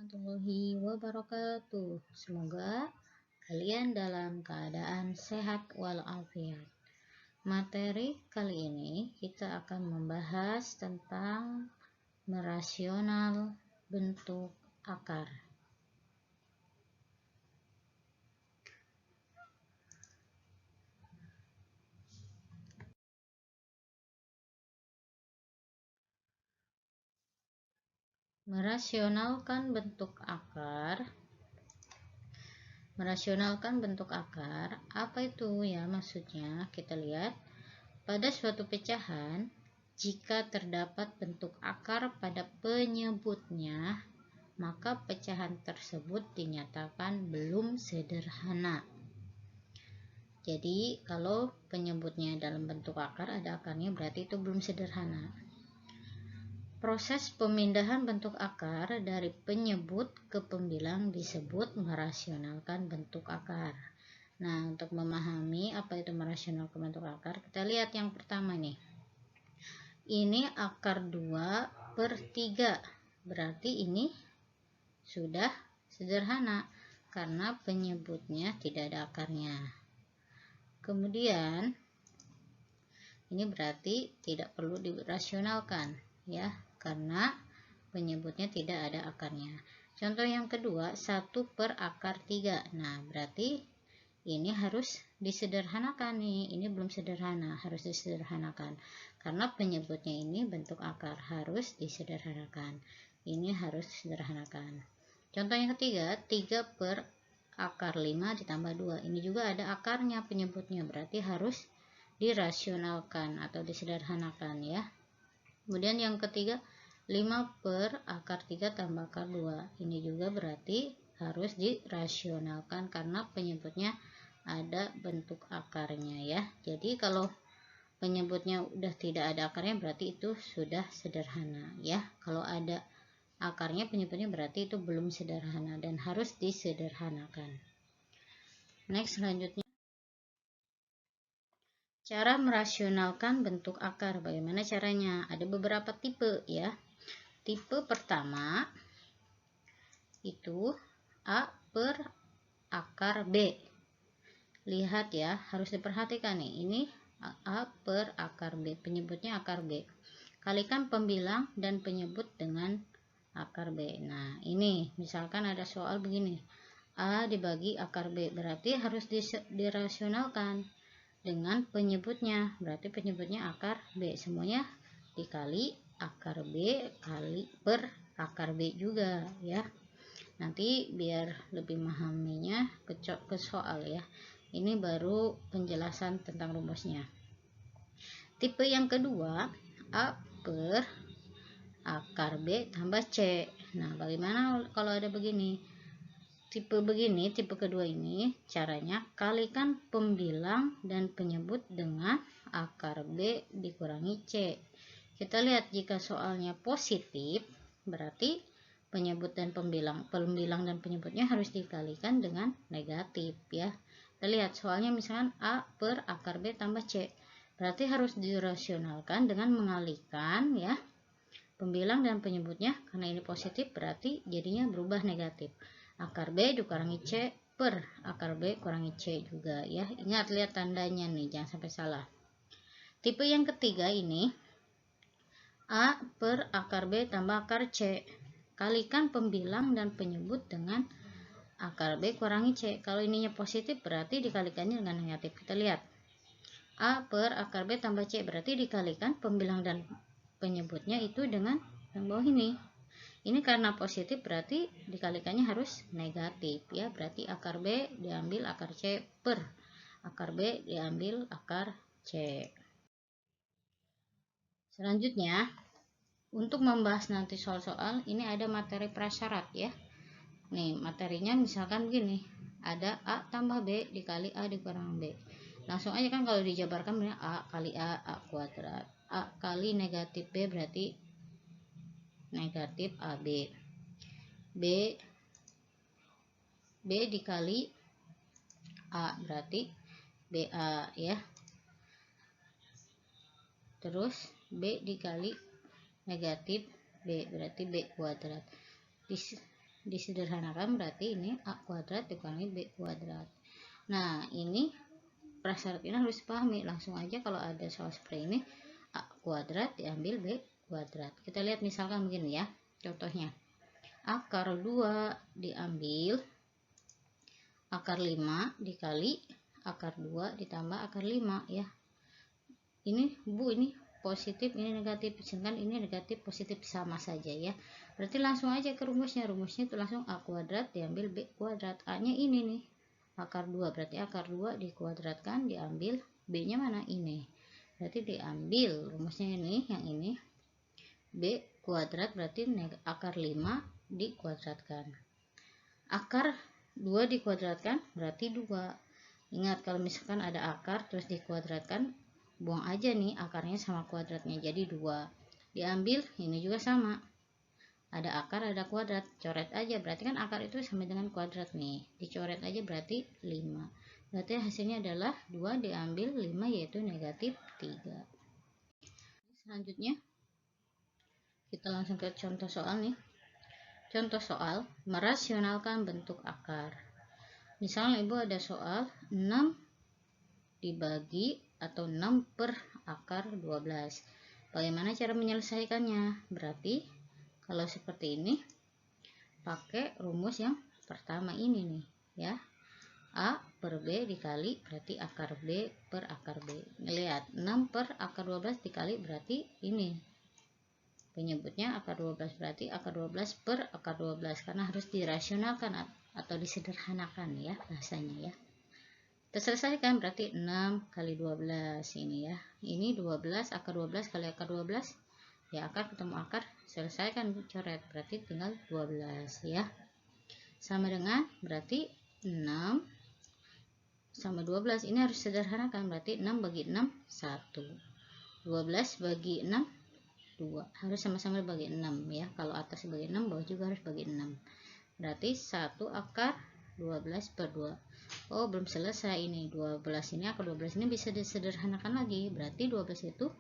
warahmatullahi wabarakatuh. Semoga kalian dalam keadaan sehat walafiat. Materi kali ini kita akan membahas tentang merasional bentuk akar. Merasionalkan bentuk akar. Merasionalkan bentuk akar, apa itu ya maksudnya? Kita lihat pada suatu pecahan, jika terdapat bentuk akar pada penyebutnya, maka pecahan tersebut dinyatakan belum sederhana. Jadi kalau penyebutnya dalam bentuk akar ada akarnya, berarti itu belum sederhana. Proses pemindahan bentuk akar dari penyebut ke pembilang disebut merasionalkan bentuk akar. Nah, untuk memahami apa itu merasionalkan bentuk akar, kita lihat yang pertama nih. Ini akar 2/3. Berarti ini sudah sederhana karena penyebutnya tidak ada akarnya. Kemudian ini berarti tidak perlu dirasionalkan ya, karena penyebutnya tidak ada akarnya. Contoh yang kedua, 1/3. Nah, berarti ini harus disederhanakan nih. Ini belum sederhana, harus disederhanakan. Karena penyebutnya ini bentuk akar, harus disederhanakan. Ini harus disederhanakan. Contoh yang ketiga, 3/5 ditambah 2. Ini juga ada akarnya penyebutnya, berarti harus dirasionalkan atau disederhanakan ya. Kemudian yang ketiga, 5/3 tambah akar 2. Ini juga berarti harus dirasionalkan karena penyebutnya ada bentuk akarnya ya. Jadi kalau penyebutnya udah tidak ada akarnya, berarti itu sudah sederhana ya. Kalau ada akarnya penyebutnya, berarti itu belum sederhana dan harus disederhanakan. Next, selanjutnya cara merasionalkan bentuk akar. Bagaimana caranya? Ada beberapa tipe ya. Tipe pertama itu A/akar B. Lihat ya, harus diperhatikan nih. Ini A/akar B, penyebutnya akar B. Kalikan pembilang dan penyebut dengan akar B. Nah, ini misalkan ada soal begini. A dibagi akar B, berarti harus dirasionalkan dengan penyebutnya, berarti penyebutnya akar B, semuanya dikali akar B kali per akar B juga ya. Nanti biar lebih memahaminya ke soal ya. Ini baru penjelasan tentang rumusnya. Tipe yang kedua, A/akar B tambah C. Nah, bagaimana kalau ada begini? Tipe begini, tipe kedua ini caranya kalikan pembilang dan penyebut dengan akar B dikurangi C. Kita lihat jika soalnya positif, berarti penyebut dan pembilang dan penyebutnya harus dikalikan dengan negatif ya. Kita lihat soalnya misalkan A/akar B tambah C. Berarti harus dirasionalkan dengan mengalihkan ya pembilang dan penyebutnya, karena ini positif berarti jadinya berubah negatif. Akar B dikurangi C per akar B kurangi C juga ya. Ingat, lihat tandanya nih, jangan sampai salah. Tipe yang ketiga ini A/akar B tambah akar C. Kalikan pembilang dan penyebut dengan akar B kurangi C. Kalau ininya positif berarti dikalikannya dengan negatif. Kita lihat A/akar B tambah C, berarti dikalikan pembilang dan penyebutnya itu dengan yang bawah ini. Ini karena positif berarti dikalikannya harus negatif ya. Berarti akar B diambil akar C per akar B diambil akar C. Selanjutnya, untuk membahas nanti soal-soal ini ada materi prasyarat ya. Nih, materinya misalkan begini. Ada A tambah B dikali A dikurang B. Langsung aja kan kalau dijabarkan A kali A kuadrat. A kali negatif B berarti negatif AB. B dikali A berarti BA ya. Terus B dikali negatif B berarti B kuadrat. disederhanakan berarti ini A kuadrat dikurangi B kuadrat. Nah, ini prasyarat ini harus dipahami. Langsung aja kalau ada soal seperti ini, A kuadrat diambil B kuadrat. Kita lihat misalkan begini ya, contohnya. Akar 2 diambil akar 5 dikali akar 2 ditambah akar 5 ya. Ini Bu, ini positif, ini negatif, sedangkan ini negatif positif sama saja ya. Berarti langsung aja ke rumusnya. Rumusnya itu langsung A kuadrat diambil B kuadrat. A nya ini nih, akar 2, berarti akar 2 dikuadratkan, diambil B nya mana, ini. Berarti diambil rumusnya ini, yang ini B kuadrat, berarti akar 5 dikuadratkan. Akar 2 dikuadratkan berarti 2. Ingat, kalau misalkan ada akar terus dikuadratkan, buang aja nih akarnya sama kuadratnya, jadi 2. Diambil ini juga sama, ada akar ada kuadrat, coret aja, berarti kan akar itu sama dengan kuadrat nih, dicoret aja berarti 5. Berarti hasilnya adalah 2 diambil 5, yaitu negatif 3. Selanjutnya kita langsung ke contoh soal nih. Contoh soal merasionalkan bentuk akar. Misalnya Ibu ada soal 6 dibagi atau 6 per akar 12. Bagaimana cara menyelesaikannya? Berarti kalau seperti ini pakai rumus yang pertama ini nih ya. A per B dikali berarti akar B per akar B. Lihat, 6 per akar 12 dikali berarti ini. Penyebutnya akar 12, berarti akar 12 per akar 12, karena harus dirasionalkan atau disederhanakan ya bahasanya ya. Kita selesaikan, berarti 6 kali 12 ini ya. Ini 12, akar 12 kali akar 12. Ya, akar ketemu akar, selesaikan coret, berarti tinggal 12 ya. Sama dengan berarti 6 sama 12, ini harus sederhanakan, berarti 6 bagi 6 1. 12 bagi 6 2, harus sama-sama bagi 6 ya. Kalau atas bagi 6, bawah juga harus bagi 6. Berarti 1 akar 12 per 2. Oh, belum selesai ini. 12 ini, akar 12 ini bisa disederhanakan lagi. Berarti 12 itu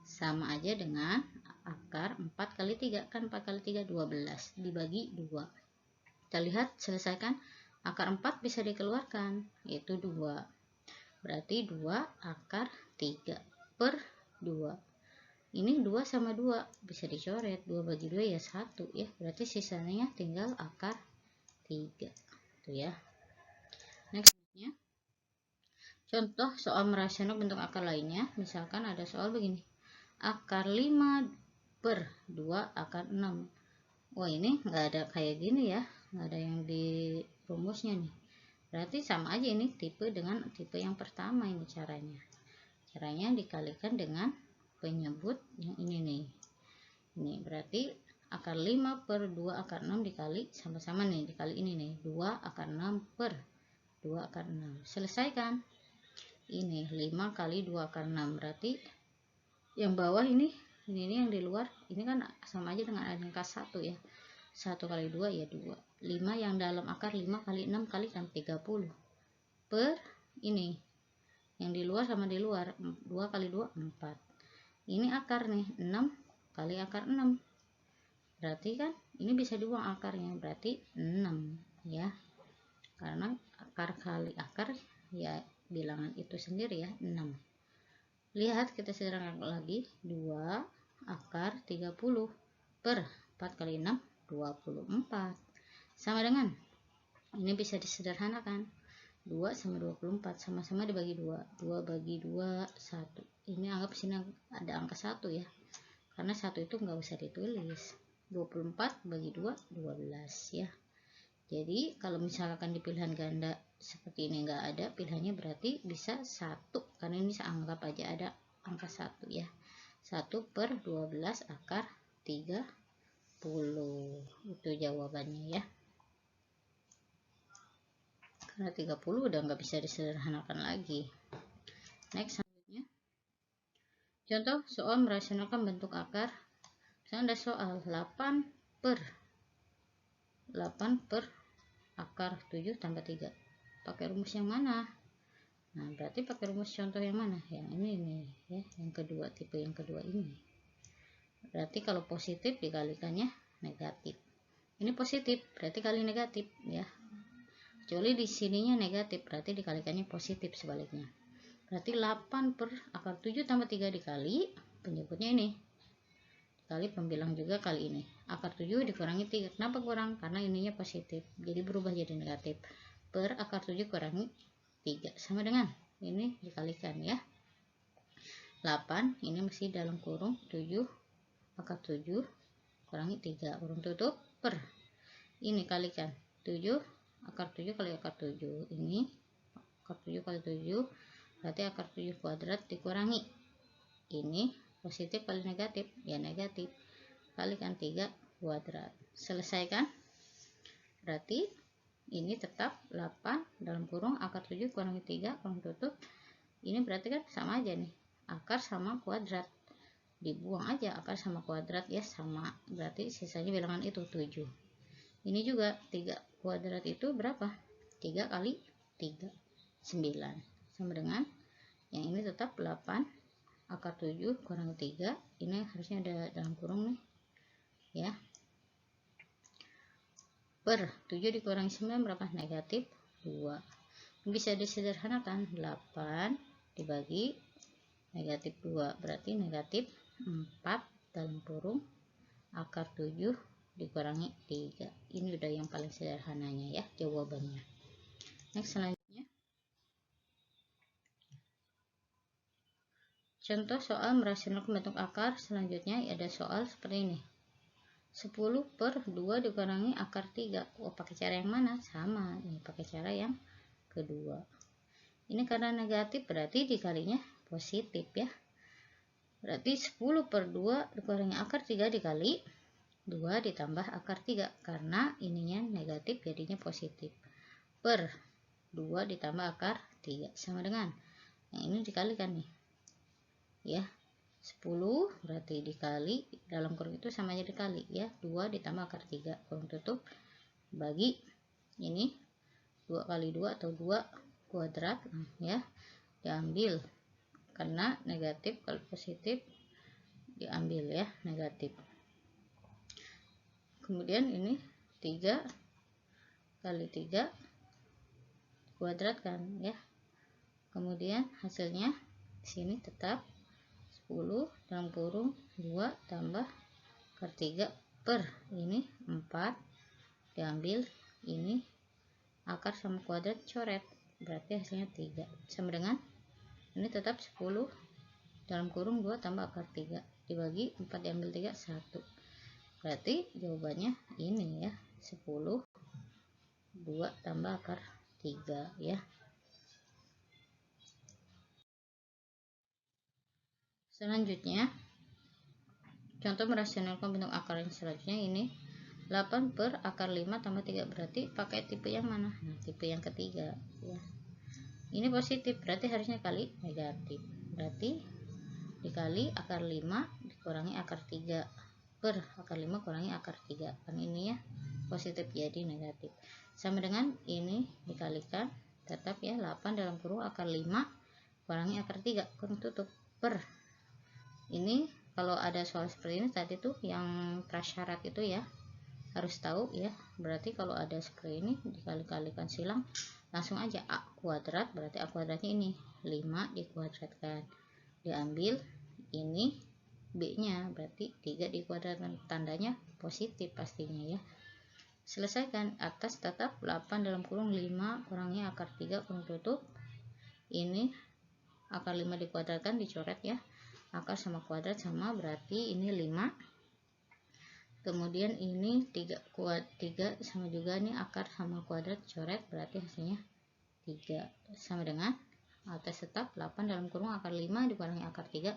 sama aja dengan akar 4 kali 3. Kan 4 kali 3 12 dibagi 2. Kita lihat, selesaikan. Akar 4 bisa dikeluarkan, yaitu 2. Berarti 2 akar 3 per 2. Ini 2 sama 2 bisa dicoret, 2 bagi 2 ya 1 ya. Berarti sisanya tinggal akar 3 itu ya. Nextnya, contoh soal merasional bentuk akar lainnya. Misalkan ada soal begini, akar 5 per 2 akar 6. Wah, ini nggak ada kayak gini ya, nggak ada yang di rumusnya nih. Berarti sama aja, ini tipe dengan tipe yang pertama. Ini caranya dikalikan dengan penyebut yang ini nih. Ini berarti akar 5 per 2 akar 6 dikali, sama-sama nih dikali ini nih, 2 akar 6 per 2 akar 6. Selesaikan. Ini 5 kali 2 akar 6, berarti yang bawah ini yang di luar ini kan sama aja dengan angka 1 ya. 1 kali 2 ya 2. 5 yang dalam akar 5 kali 6 kali kan 30 per ini yang di luar sama di luar, 2 kali 2 4. Ini akar nih, 6 kali akar 6. Berarti kan ini bisa dibuang akarnya, berarti 6 ya. Karena akar kali akar ya bilangan itu sendiri ya, 6. Lihat, kita sederhanakan lagi, 2 akar 30 per 4 kali 6 24. Sama dengan ini bisa disederhanakan, 2 sama 24 sama-sama dibagi 2. 2 bagi 2 1. Ini anggap sini ada angka 1 ya, karena 1 itu nggak usah ditulis. 24 bagi 2 12 ya. Jadi kalau misalkan di pilihan ganda seperti ini nggak ada pilihannya, berarti bisa 1, karena ini saya anggap aja ada angka 1 ya. 1 per 12 akar 30. Itu jawabannya ya. Karena 30 udah nggak bisa disederhanakan lagi. Next, selanjutnya contoh soal merasionalkan bentuk akar. Misalnya ada soal 8 per akar 7 tambah 3. Pakai rumus yang mana? Nah, berarti pakai rumus contoh yang mana? Yang ini nih ya, yang kedua, tipe yang kedua ini. Berarti kalau positif dikalikannya negatif. ini positif berarti kali negatif ya, kecuali di sininya negatif berarti dikalikannya positif sebaliknya. Berarti 8 per akar 7 tambah 3 dikali penyebutnya ini kali pembilang juga kali ini. Akar 7 dikurangi 3. Kenapa kurang? Karena ininya positif. Jadi berubah jadi negatif. Per akar 7 kurangi 3. Sama dengan ini dikalikan ya. 8 ini masih dalam kurung 7 akar 7 kurangi 3. Kurung tutup per. Ini kalikan 7 akar 7 kali akar 7. Ini akar 7 kali 7. Berarti akar 7 kuadrat dikurangi. Ini positif kali negatif ya negatif, kalikan 3 kuadrat. Selesaikan. Berarti ini tetap 8 dalam kurung akar 7 kurangi 3 kurung tutup. Ini berarti kan sama aja nih, akar sama kuadrat, dibuang aja akar sama kuadrat ya sama, berarti sisanya bilangan itu 7. Ini juga 3 kuadrat itu berapa? 3 kali 3 9 sama dengan yang ini tetap 8 akar 7 kurang 3, ini harusnya ada dalam kurung nih ya, per 7 dikurangi 9 berapa? Negatif 2. Bisa disederhanakan 8 dibagi negatif 2 berarti negatif 4 dalam kurung akar 7 dikurangi 3. Ini udah yang paling sederhananya ya jawabannya. Next, selanjutnya contoh soal merasionalkan bentuk akar. Selanjutnya ada soal seperti ini. 10 per 2 dikurangi akar 3. Oh, pakai cara yang mana? Sama, ini pakai cara yang kedua. Ini karena negatif berarti dikalinya positif ya. Berarti 10 per 2 dikurangi akar 3 dikali 2 ditambah akar 3. Karena ininya negatif jadinya positif. Per 2 ditambah akar 3 sama dengan yang ini dikalikan nih. Ya, 10 berarti dikali dalam kurung itu sama aja dikali ya, 2 ditambah akar 3 kurung tutup bagi ini 2 kali 2 atau 2 kuadrat ya, diambil karena negatif, kalau positif diambil ya negatif. Kemudian ini 3 kali 3 kuadrat kan ya, kemudian hasilnya sini tetap 10 dalam kurung 2 tambah akar 3 per ini 4 diambil ini akar sama kuadrat coret berarti hasilnya 3 sama dengan ini tetap 10 dalam kurung 2 tambah akar 3 dibagi 4 diambil 3 1 berarti jawabannya ini ya 10 2 tambah akar 3 ya. Selanjutnya contoh merasionalkan bentuk akar yang selanjutnya ini 8 per akar 5 tambah 3 berarti pakai tipe yang mana? Nah, tipe yang ketiga ya. Ini positif berarti harusnya kali negatif. Berarti dikali akar 5 dikurangi akar 3 per akar 5 kurangi akar 3. Kan ini ya positif jadi negatif. Sama dengan ini dikalikan tetap ya 8 dalam kurung akar 5 kurangi akar 3 kurung tutup per ini. Kalau ada soal seperti ini tadi tuh yang prasyarat itu ya harus tahu ya. Berarti kalau ada seperti ini dikali-kalikan silang langsung aja a kuadrat berarti a kuadratnya ini 5 dikuadratkan diambil ini b nya berarti 3 dikuadratkan, tandanya positif pastinya ya. Selesaikan. Atas tetap 8 dalam kurung 5 kurangi akar 3 kurung tutup ini akar 5 dikuadratkan dicoret ya, akar sama kuadrat sama berarti ini 5. Kemudian ini 3 sama juga nih akar sama kuadrat coret berarti hasilnya 3 sama dengan atas tetap 8 dalam kurung akar 5 dikurangi akar 3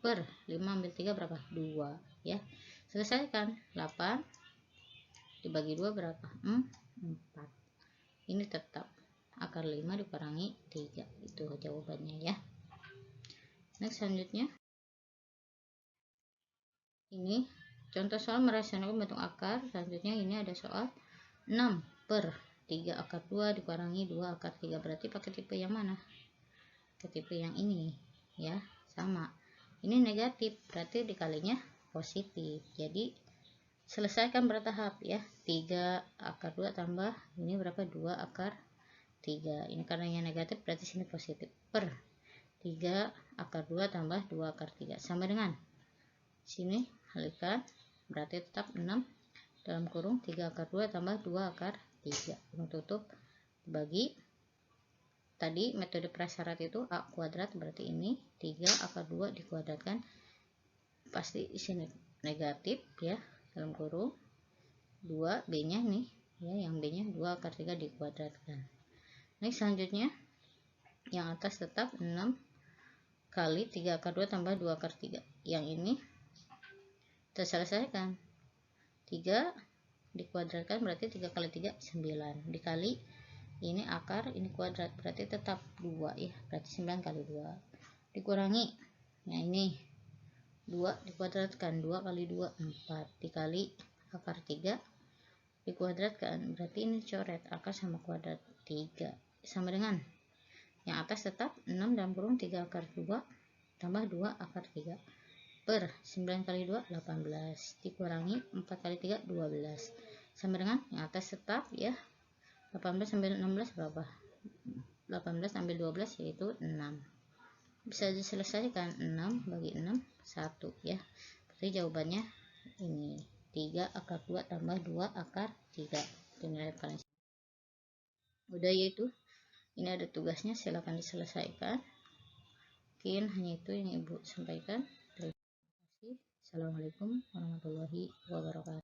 per 5 ambil 3 berapa? 2 ya. Selesaikan. 8 dibagi 2 berapa? 4. Ini tetap akar 5 dikurangi 3 itu jawabannya ya. Next, selanjutnya ini contoh soal merasionalkan bentuk akar. Selanjutnya ini ada soal 6 per 3 akar 2 dikurangi 2 akar 3 berarti pakai tipe yang mana? Ke tipe yang ini ya, sama ini negatif berarti dikalinya positif jadi selesaikan bertahap ya. 3 akar 2 tambah ini berapa, 2 akar 3. Ini karena yang negatif berarti sini positif, per 3 akar 2 tambah 2 akar 3 sama dengan sini kalikan berarti tetap 6 dalam kurung 3 akar 2 tambah 2 akar 3 tutup bagi tadi metode prasyarat itu a kuadrat, berarti ini 3 akar 2 dikuadratkan pasti di sini negatif ya, dalam kurung 2 b nya nih ya, yang b nya 2 akar 3 dikuadratkan. Next selanjutnya yang atas tetap 6 kali 3 akar 2 tambah 2 akar 3, yang ini kita selesaikan 3 dikuadratkan berarti 3 kali 3 9 dikali ini akar ini kuadrat berarti tetap 2 ya, berarti 9 kali 2 dikurangi nah ini 2 dikuadratkan 2 kali 2 4 dikali akar 3 dikuadratkan berarti ini coret akar sama kuadrat 3 sama dengan yang atas tetap 6 dalam kurung 3 akar 2 tambah 2 akar 3 per 9 kali 2 18 dikurangi 4 kali 3 12 sama dengan yang atas tetap ya, 18 sampai 16 berapa, 18 ambil 12 yaitu 6, bisa diselesaikan 6 bagi 6 1 ya, berarti jawabannya ini 3 akar 2 tambah 2 akar 3 itu nilai kalian. Udah yaitu ini ada tugasnya, silahkan diselesaikan. Mungkin hanya itu yang ibu sampaikan. Terima kasih. Assalamualaikum warahmatullahi wabarakatuh.